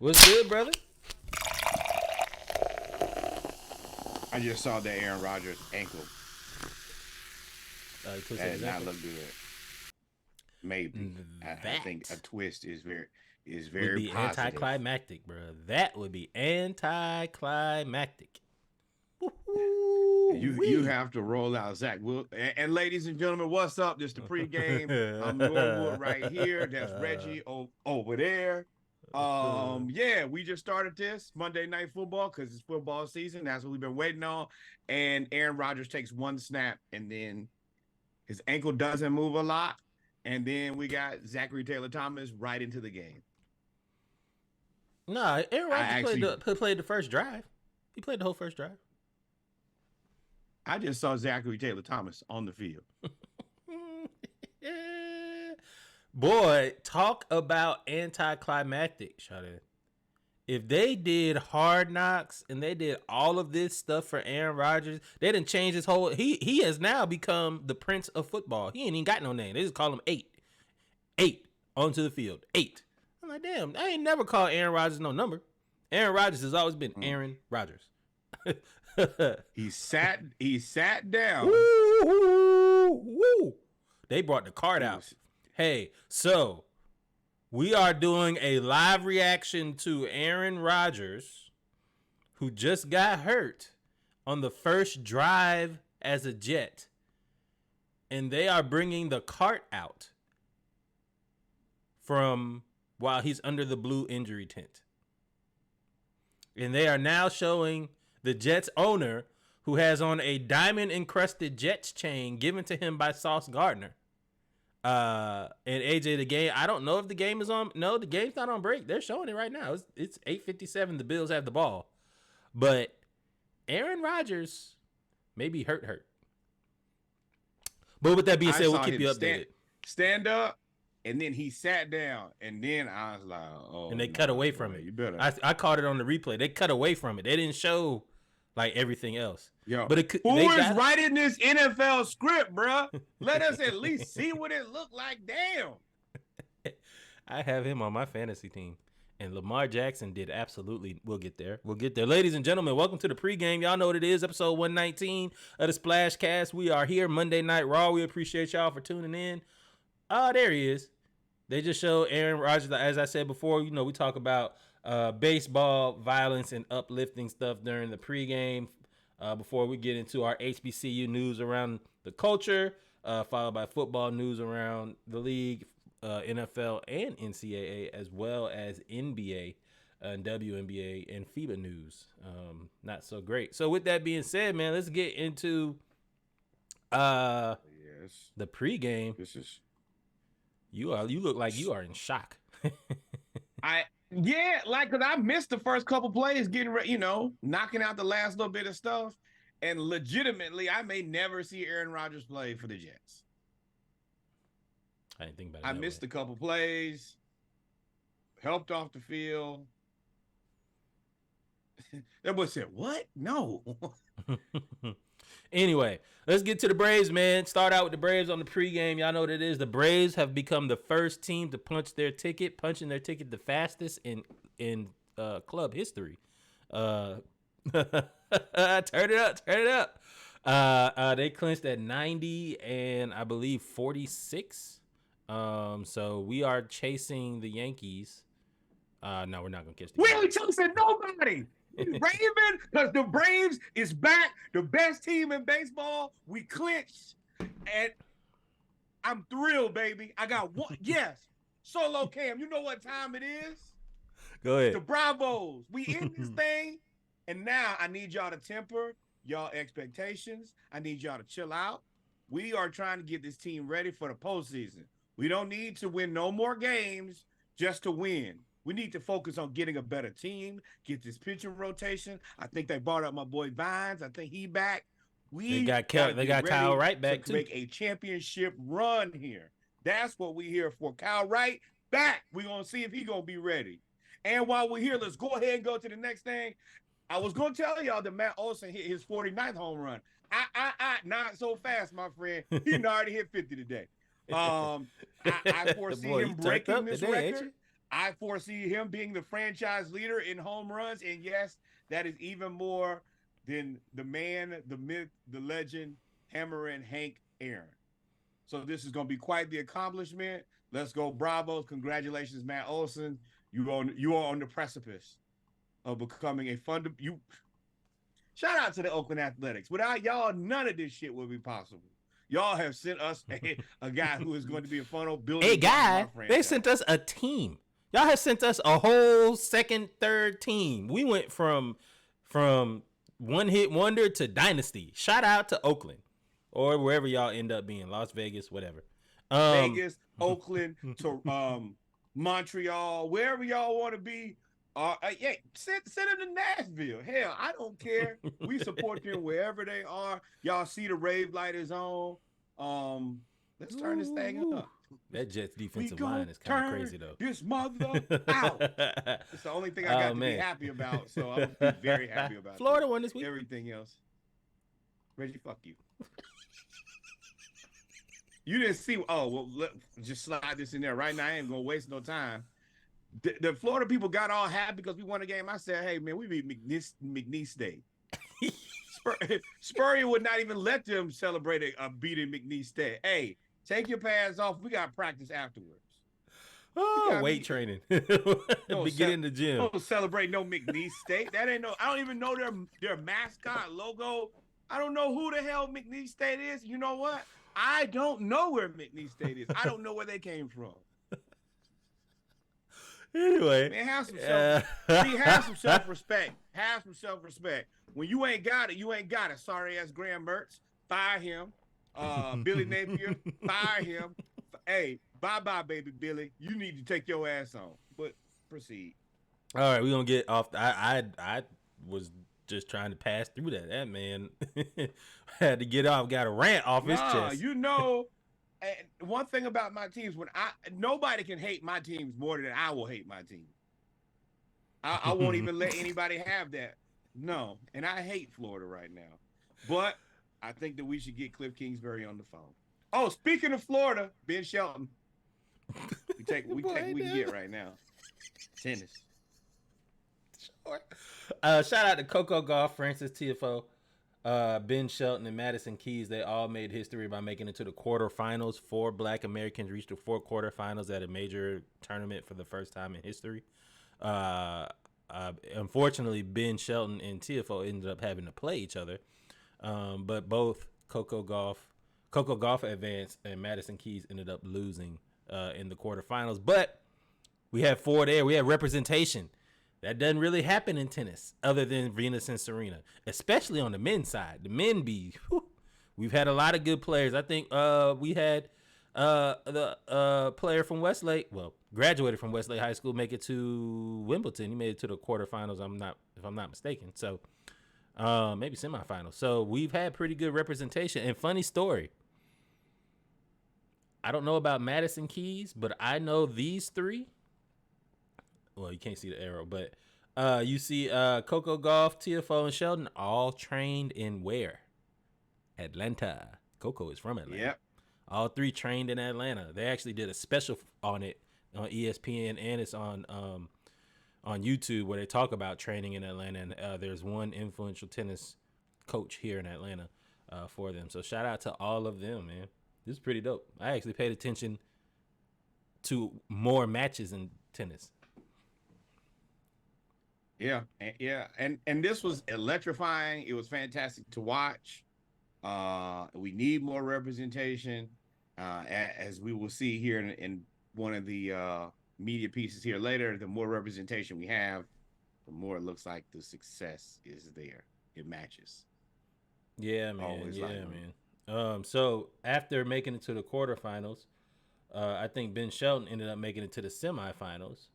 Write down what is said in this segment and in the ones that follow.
What's good, brother? I just saw that Aaron Rodgers ankle. He twisted That his did not ankle. look good. Maybe. I think a That twist is would very be positive. anticlimactic, bro. That would be anticlimactic. You have to roll out Zach. And ladies and gentlemen, what's up? This is the pregame. I'm Norwood right here. That's Reggie over there. Yeah, we just started this Monday Night Football because it's football season. That's what we've been waiting on. And Aaron Rodgers takes one snap, and then his ankle doesn't move a lot. And then we got Zachary Taylor Thomas right into the game. Nah, Aaron I Rodgers actually, played the first drive. He played the whole first drive. I just saw Zachary Taylor Thomas on the field. Boy, talk about anticlimactic, Shawty. If they did Hard Knocks and they did all of this stuff for Aaron Rodgers, they didn't change his whole. He has now become the Prince of football. He ain't even got no name. They just call him 8 onto the field. 8. I'm like, damn, I ain't never called Aaron Rodgers no number. Aaron Rodgers has always been Aaron Rodgers. He sat down. Woo. They brought the card out. Hey, so we are doing a live reaction to Aaron Rodgers, who just got hurt on the first drive as a Jet. And they are bringing the cart out from while he's under the blue injury tent. And they are now showing the Jets owner, who has on a diamond-encrusted Jets chain given to him by Sauce Gardner. And AJ, the game, I don't know if the game is on. No, the game's not on break. They're showing it right now. It's 8:57. The Bills have the ball. But Aaron Rodgers may be hurt. But with that being said, we'll keep you updated. Stand up, and then he sat down, and then I was like, oh. And they cut away from it. You better. I caught it on the replay. They cut away from it. They didn't show like everything else. Yo, but who is writing this NFL script, bro? Let us at least see what it looked like. Damn. I have him on my fantasy team. And Lamar Jackson did absolutely. We'll get there. Ladies and gentlemen, welcome to the pregame. Y'all know what it is. Episode 119 of the Splash Cast. We are here Monday Night Raw. We appreciate y'all for tuning in. There he is. They just show Aaron Rodgers. As I said before, you know, we talk about baseball, violence, and uplifting stuff during the pregame. Before we get into our HBCU news around the culture, followed by football news around the league, NFL and NCAA, as well as NBA and WNBA and FIBA news. Not so great. So with that being said, man, let's get into the pregame. This is you look like you are in shock. Yeah, like, because I missed the first couple plays getting ready, you know, knocking out the last little bit of stuff. And legitimately, I may never see Aaron Rodgers play for the Jets. I didn't think about it. I missed a couple plays, helped off the field. That boy said, what? No. Anyway, let's get to the Braves, man. Start out with the Braves on the pregame. Y'all know what it is. The Braves have become the first team to punching their ticket the fastest in club history. Turn it up. They clinched at 90 and I believe 46. So we are chasing the Yankees. No, we're not gonna catch the Yankees. We ain't chasing nobody. Raven, because the Braves is back, the best team in baseball. We clinched, and I'm thrilled, baby. I got one. Yes, Solo Cam. You know what time it is? Go ahead. The Bravos. We in this thing, and now I need y'all to temper y'all expectations. I need y'all to chill out. We are trying to get this team ready for the postseason. We don't need to win no more games just to win. We need to focus on getting a better team, get this pitching rotation. I think they brought up my boy Vines. I think he back. They got Kyle Wright back to make a championship run here. That's what we here for. Kyle Wright back. We're going to see if he's going to be ready. And while we're here, let's go ahead and go to the next thing. I was going to tell y'all that Matt Olson hit his 49th home run. Not so fast, my friend. He already hit 50 today. I foresee him breaking this record. I foresee him being the franchise leader in home runs. And yes, that is even more than the man, the myth, the legend, Hammerin' Hank Aaron. So this is going to be quite the accomplishment. Let's go, Bravos. Congratulations, Matt Olson. You are on the precipice of becoming a you. Shout out to the Oakland Athletics. Without y'all, none of this shit would be possible. Y'all have sent us a guy who is going to be a funnel building. A guy. They sent us a team. Y'all have sent us a whole second, third team. We went from one hit wonder to dynasty. Shout out to Oakland or wherever y'all end up being, Las Vegas, whatever. Vegas, Oakland, to Montreal, wherever y'all want to be. Yeah, send them to Nashville. Hell, I don't care. We support them wherever they are. Y'all see the rave light is on. Let's turn this thing up. That Jets defensive line is kind of crazy though. This mother out. It's the only thing I got to be happy about. So I'm gonna be very happy about Florida won this week. Everything else. Reggie, fuck you. You didn't see. Oh, well, just slide this in there right now. I ain't gonna waste no time. The Florida people got all happy because we won a game. I said, hey, man, we beat McNeese State. Spurrier would not even let them celebrate a beating McNeese State. Hey, take your pads off. We got practice afterwards. Oh, weight training. Get in the gym. Don't celebrate no McNeese State. That ain't no. I don't even know their mascot logo. I don't know who the hell McNeese State is. You know what? I don't know where McNeese State is. I don't know where they came from. Anyway, man, have some self-respect. Have some self-respect. When you ain't got it, you ain't got it. Sorry ass Graham Mertz, fire him. Billy Napier, fire him. Hey, bye-bye, baby Billy. You need to take your ass on. But proceed. All right, we're gonna get off. I was just trying to pass through that. That man had to get off, got a rant off his chest. You know. And one thing about my teams, nobody can hate my teams more than I will hate my team. I won't even let anybody have that. No, and I hate Florida right now. But I think that we should get Cliff Kingsbury on the phone. Oh, speaking of Florida, Ben Shelton. We can get right now. Tennis. Sure. Shout out to Coco, Gauff, Francis Tiafoe, Ben Shelton, and Madison Keys. They all made history by making it to the quarterfinals. 4 Black Americans reached the 4 quarterfinals at a major tournament for the first time in history. Unfortunately, Ben Shelton and Tiafoe ended up having to play each other. But both Coco Gauff advanced, and Madison Keys ended up losing in the quarterfinals. But we had 4 there. We had representation. That doesn't really happen in tennis other than Venus and Serena, especially on the men's side. The men we've had a lot of good players. I think we had the player from Westlake, graduated from Westlake High School, make it to Wimbledon. He made it to the quarterfinals, if I'm not mistaken. So maybe semifinals. So we've had pretty good representation. And funny story, I don't know about Madison Keys, but I know these 3. Well, you can't see the arrow, but you see Coco Gauff, Tiafoe, and Shelton all trained in where? Atlanta. Coco is from Atlanta. Yep. All 3 trained in Atlanta. They actually did a special on it on ESPN, and it's on YouTube where they talk about training in Atlanta. And there's one influential tennis coach here in Atlanta for them. So shout out to all of them, man. This is pretty dope. I actually paid attention to more matches in tennis. Yeah. And this was electrifying. It was fantastic to watch. We need more representation, as we will see here in one of the media pieces here later. The more representation we have, the more it looks like the success is there. It matches. Yeah, man. So after making it to the quarterfinals, I think Ben Shelton ended up making it to the semifinals.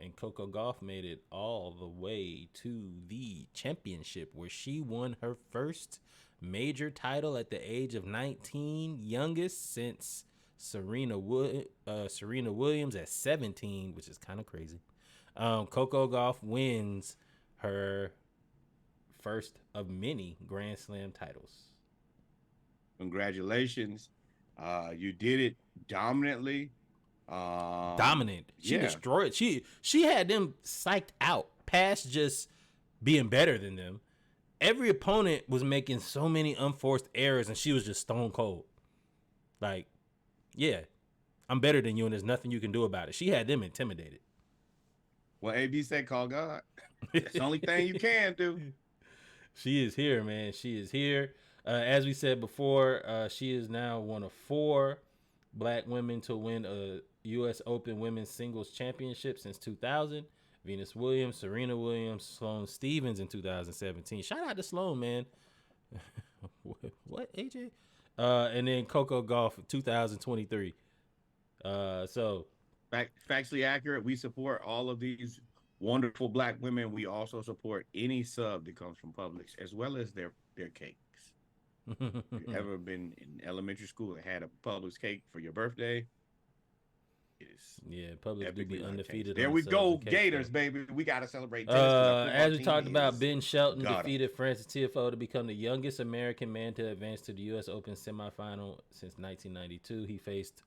And Coco Gauff made it all the way to the championship, where she won her first major title at the age of 19, youngest since Serena Williams at 17, which is kind of crazy. Coco Gauff wins her first of many Grand Slam titles. Congratulations. You did it dominantly. Dominant. She Yeah. destroyed. She had them psyched out past just being better than them. Every opponent was making so many unforced errors, and she was just stone cold. Like, yeah, I'm better than you, and there's nothing you can do about it. She had them intimidated. Well, AB said, call God. That's the only thing you can do. She is here, man. She is here. As we said before, she is now one of 4 black women to win a U.S. Open Women's Singles Championship since 2000. Venus Williams, Serena Williams, Sloane Stephens in 2017. Shout out to Sloane, man. What, AJ? And then Coco Gauff 2023. So Factually accurate. We support all of these wonderful black women. We also support any sub that comes from Publix, as well as their cakes. If you've ever been in elementary school and had a Publix cake for your birthday, it is Publix do be undefeated. There we go, Gators, baby. We got to celebrate tennis. As we talked about, Ben Shelton defeated Francis Tiafoe to become the youngest American man to advance to the U.S. Open semifinal since 1992. He faced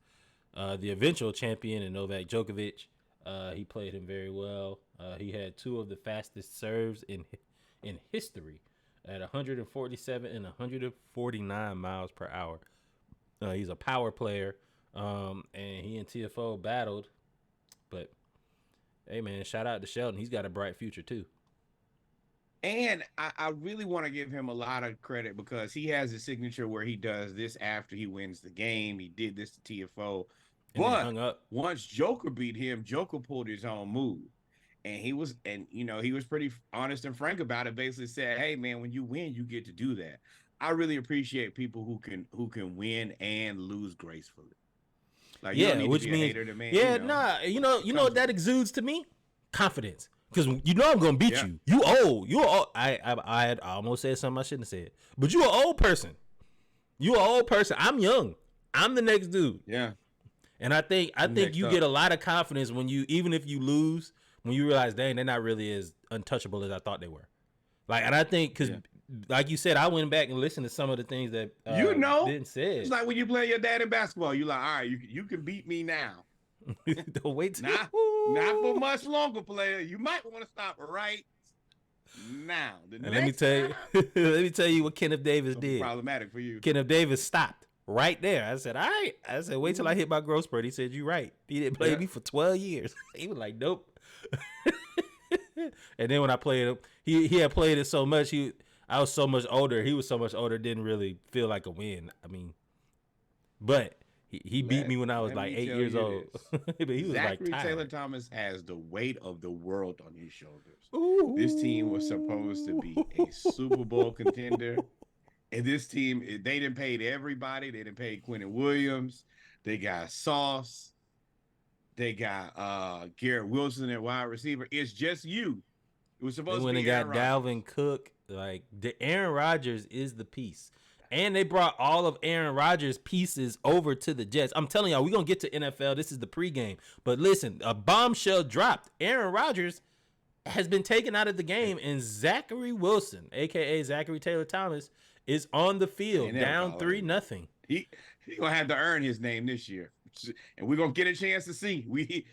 the eventual champion in Novak Djokovic. He played him very well. He had 2 of the fastest serves in history at 147 and 149 miles per hour. He's a power player, and he and Tiafoe battled. But, hey, man, shout out to Shelton. He's got a bright future, too. And I really want to give him a lot of credit because he has a signature where he does this after he wins the game. He did this to Tiafoe. But once Joker beat him, Joker pulled his own move. And he was pretty honest and frank about it. Basically said, hey, man, when you win, you get to do that. I really appreciate people who can win and lose gracefully. Like, you don't need to be a hater to me. You know what that exudes to me? Confidence. Because you know I'm gonna beat you. You old. I almost said something I shouldn't have said. But you an old person. I'm young. I'm the next dude. Yeah. And I think you get a lot of confidence when even if you lose, when you realize, dang, they're not really as untouchable as I thought they were. Like, and I think because, like you said, I went back and listened to some of the things that didn't say. It's like when you play your dad in basketball. You're like, all right, you can beat me now. Don't wait till not for much longer, player. You might want to stop right now. Let me tell you what Kenneth Davis did. Problematic for you. Kenneth Davis stopped right there. I said, all right. I said, wait till I hit my growth spurt. He said, you right. He didn't play me for 12 years. He was like, nope. And then when I played him, he had played it so much. I was so much older. He was so much older. Didn't really feel like a win. I mean, but he beat me when I was like 8 years old. But he was Zachary like Taylor Thomas has the weight of the world on his shoulders. Ooh. This team was supposed to be a Super Bowl contender. And this team, they didn't pay everybody. They didn't pay Quentin Williams. They got Sauce. They got Garrett Wilson at wide receiver. It's just you. It was supposed to be Aaron Rodgers. Dalvin Cook. Like, the Aaron Rodgers is the piece. And they brought all of Aaron Rodgers' pieces over to the Jets. I'm telling y'all, we're going to get to NFL. This is the pregame. But listen, a bombshell dropped. Aaron Rodgers has been taken out of the game, and Zachary Wilson, a.k.a. Zachary Taylor Thomas, is on the field, down 3-0. He's going to have to earn his name this year. And we're going to get a chance to see.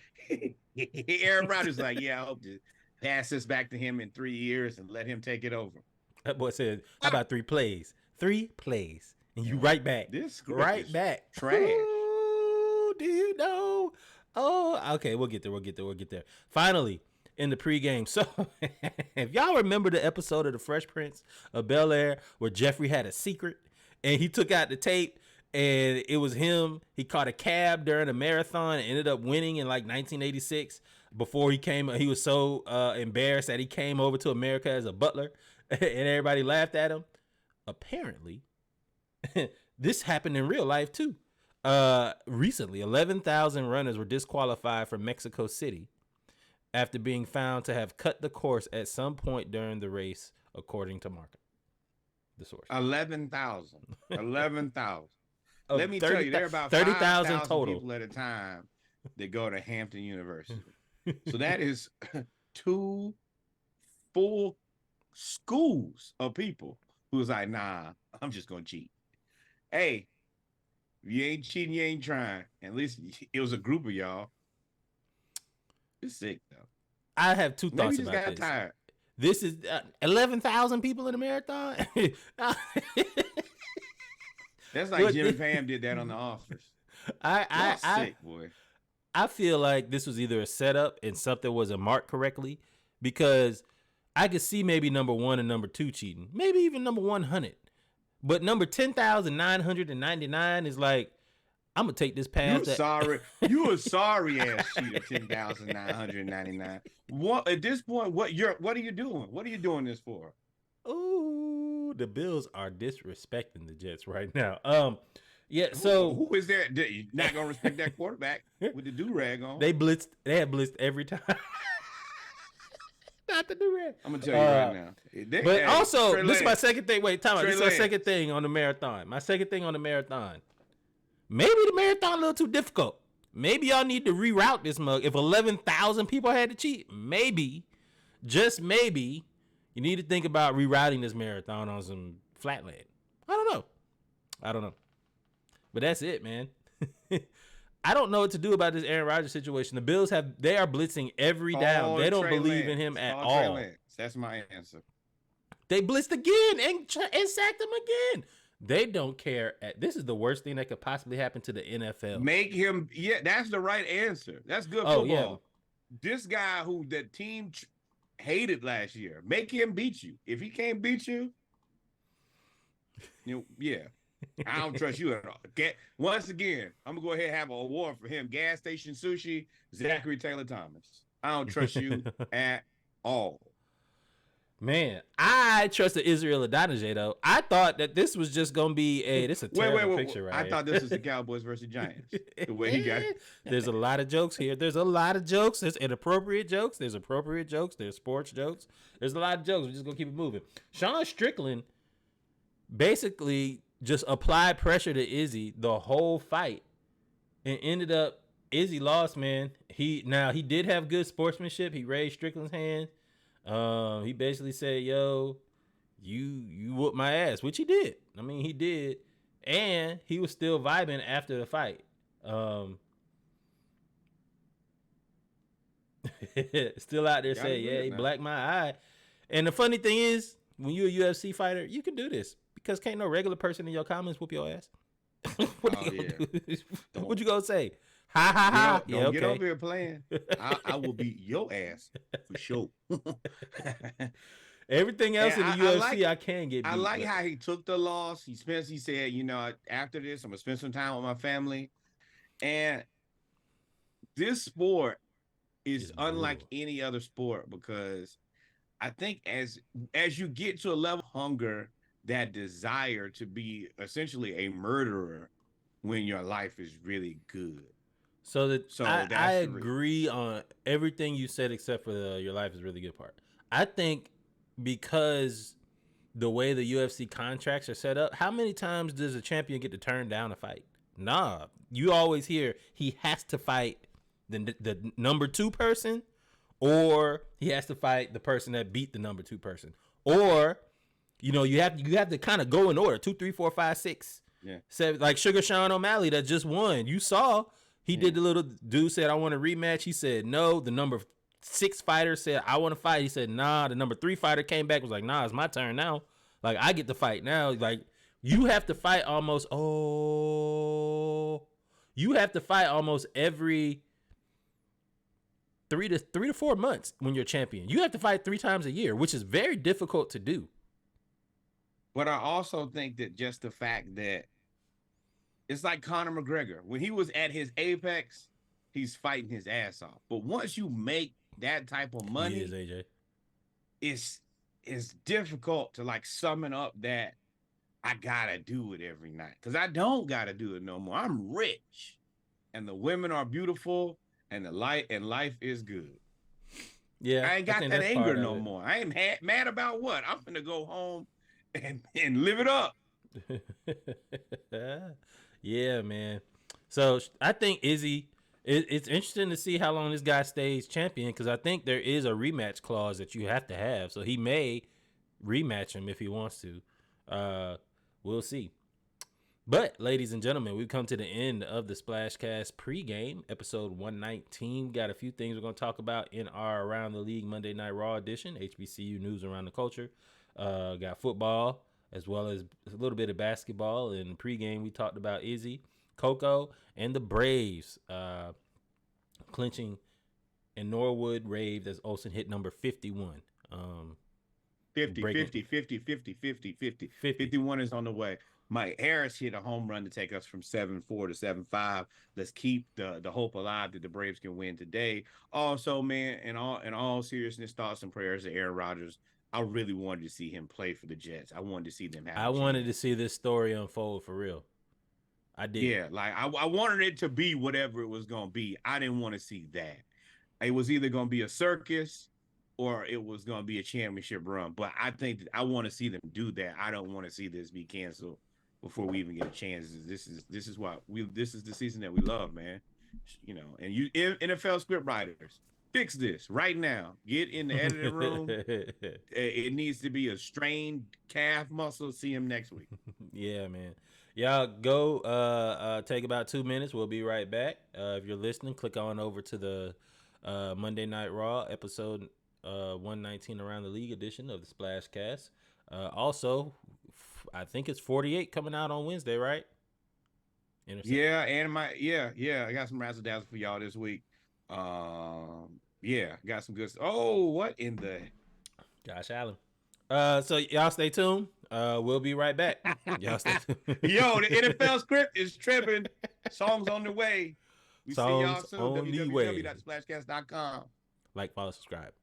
Aaron Rodgers like, I hope to pass this back to him in 3 years and let him take it over. That boy said, how about 3 plays? 3 plays. And you right back. This right back. Trash. Ooh, do you know? Oh, okay. We'll get there. Finally, in the pregame. So, if y'all remember the episode of The Fresh Prince of Bel-Air where Jeffrey had a secret and he took out the tape and it was him. He caught a cab during a marathon and ended up winning in like 1986. Before he was so embarrassed that he came over to America as a butler and everybody laughed at him. Apparently, this happened in real life too. Recently, 11,000 runners were disqualified from Mexico City after being found to have cut the course at some point during the race, according to Marca, the source. 11,000. 11,000. Oh, Let me tell you, there are about 30,000 total people at a time that go to Hampton University. So that is 2 full schools of people who's like, nah, I'm just going to cheat. Hey, You ain't cheating, you ain't trying. At least it was a group of y'all. It's sick though. I have two Maybe thoughts you just about got this. tired. This is 11,000 people in a marathon. That's like Jimmy Pam did that on The Office. Y'all sick, boy. I feel like this was either a setup and something wasn't marked correctly, because I could see maybe number 1 and number 2 cheating, maybe even number 100, but number 10,999 is like, I'm gonna take this past. You a sorry ass cheater. 10,999. What at this point? What are you doing? What are you doing this for? Ooh, the Bills are disrespecting the Jets right now. Yeah. So who is that? You're not gonna respect that quarterback with the do-rag on? They have blitzed every time. Not the do-rag. I'm gonna tell you right now. But also, this is my second thing. Wait, time out. This is my second thing on the marathon. My second thing on the marathon. Maybe the marathon a little too difficult. Maybe y'all need to reroute this mug. If 11,000 people had to cheat, maybe, just maybe, you need to think about rerouting this marathon on some flat land. I don't know. But that's it, man. I don't know what to do about this Aaron Rodgers situation. The Bills they are blitzing every down. They don't believe in him at all. That's my answer. They blitzed again and sacked him again. They don't care. This is the worst thing that could possibly happen to the NFL. Make him, that's the right answer. That's good football. Yeah. This guy who the team hated last year, make him beat you. If he can't beat you, yeah. I don't trust you at all. Once again, I'm going to go ahead and have an award for him. Gas Station Sushi, Zachary Taylor Thomas. I don't trust you at all. Man, I trusted Israel Adonijah, though. I thought that this was just going to be a terrible picture right I thought this was the Cowboys versus Giants. The way he got it. There's a lot of jokes here. There's a lot of jokes. There's inappropriate jokes. There's appropriate jokes. There's sports jokes. There's a lot of jokes. We're just going to keep it moving. Sean Strickland basically just applied pressure to Izzy the whole fight and ended up, Izzy lost, man. He did have good sportsmanship. He raised Strickland's hand. He basically said, yo, you whooped my ass, which he did. I mean, he did. And he was still vibing after the fight. Still out there saying, yeah, he blacked my eye. And the funny thing is, when you're a UFC fighter, you can do this because can't no regular person in your comments whoop your ass. What you gonna say? Ha ha ha! Don't get over here playing. I will beat your ass for sure. Everything else in the UFC, I can get beat. I like how he took the loss. He said, after this, I'm gonna spend some time with my family. And this sport is unlike any other sport because I think as you get to a level of hunger, that desire to be essentially a murderer when your life is really good. I agree on everything you said except for your life is really good part. I think because the way the UFC contracts are set up, how many times does a champion get to turn down a fight? Nah, you always hear he has to fight the number 2 person, or he has to fight the person that beat the number 2 person, or you have to kind of go in order 2, 3, 4, 5, 6. Yeah. 7, like Sugar Sean O'Malley that just won. You saw he did the little dude said I want a rematch. He said no. The number 6 fighter said I want to fight. He said nah. The number 3 fighter came back was like nah. It's my turn now. Like I get to fight now. Like you have to fight almost. You have to fight almost every 3 to 4 months when you're champion. You have to fight 3 times a year, which is very difficult to do. But I also think that just the fact that it's like Conor McGregor. When he was at his apex, he's fighting his ass off. But once you make that type of money, AJ. It's difficult to like summon up that I gotta do it every night. Because I don't gotta do it no more. I'm rich. And the women are beautiful and life is good. Yeah. I ain't got that anger no more. I ain't mad about what? I'm gonna go home and live it up. Yeah, man. So I think Izzy, it's interesting to see how long this guy stays champion because I think there is a rematch clause that you have to have. So he may rematch him if he wants to. We'll see. But, ladies and gentlemen, we've come to the end of the Splashcast pregame, episode 119. Got a few things we're going to talk about in our Around the League Monday Night Raw edition, HBCU news around the culture. Got football, as well as a little bit of basketball. In the pregame, we talked about Izzy, Coco, and the Braves clinching, and Norwood raved as Olsen hit number 51. 50, 50, 50, 50, 50, 50. 51 is on the way. Mike Harris hit a home run to take us from 7-4 to 7-5. Let's keep the hope alive that the Braves can win today. Also, man, in all seriousness, thoughts and prayers to Aaron Rodgers. I really wanted to see him play for the Jets. I wanted to see them have. I wanted to see this story unfold for real. I did. Yeah, like I wanted it to be whatever it was gonna be. I didn't want to see that. It was either gonna be a circus or it was gonna be a championship run. But I think that I want to see them do that. I don't want to see this be canceled before we even get a chance. This is what this is the season that we love, man. You know, and you NFL script writers, fix this right now. Get in the editing room. It needs to be a strained calf muscle. See him next week. Yeah, man. Y'all go take about 2 minutes. We'll be right back. If you're listening, click on over to the Monday Night Raw episode 119 Around the League edition of the Splashcast. Also, I think it's 48 coming out on Wednesday, right? Yeah, and I got some razzle dazzle for y'all this week. Yeah, got some good stuff. Oh, what in the Josh Allen. So y'all stay tuned. We'll be right back. Y'all stay tuned. Yo, the NFL script is tripping. Songs on the way. We see y'all soon. www.splashcast.com. www.splashcast.com. Like, follow, subscribe.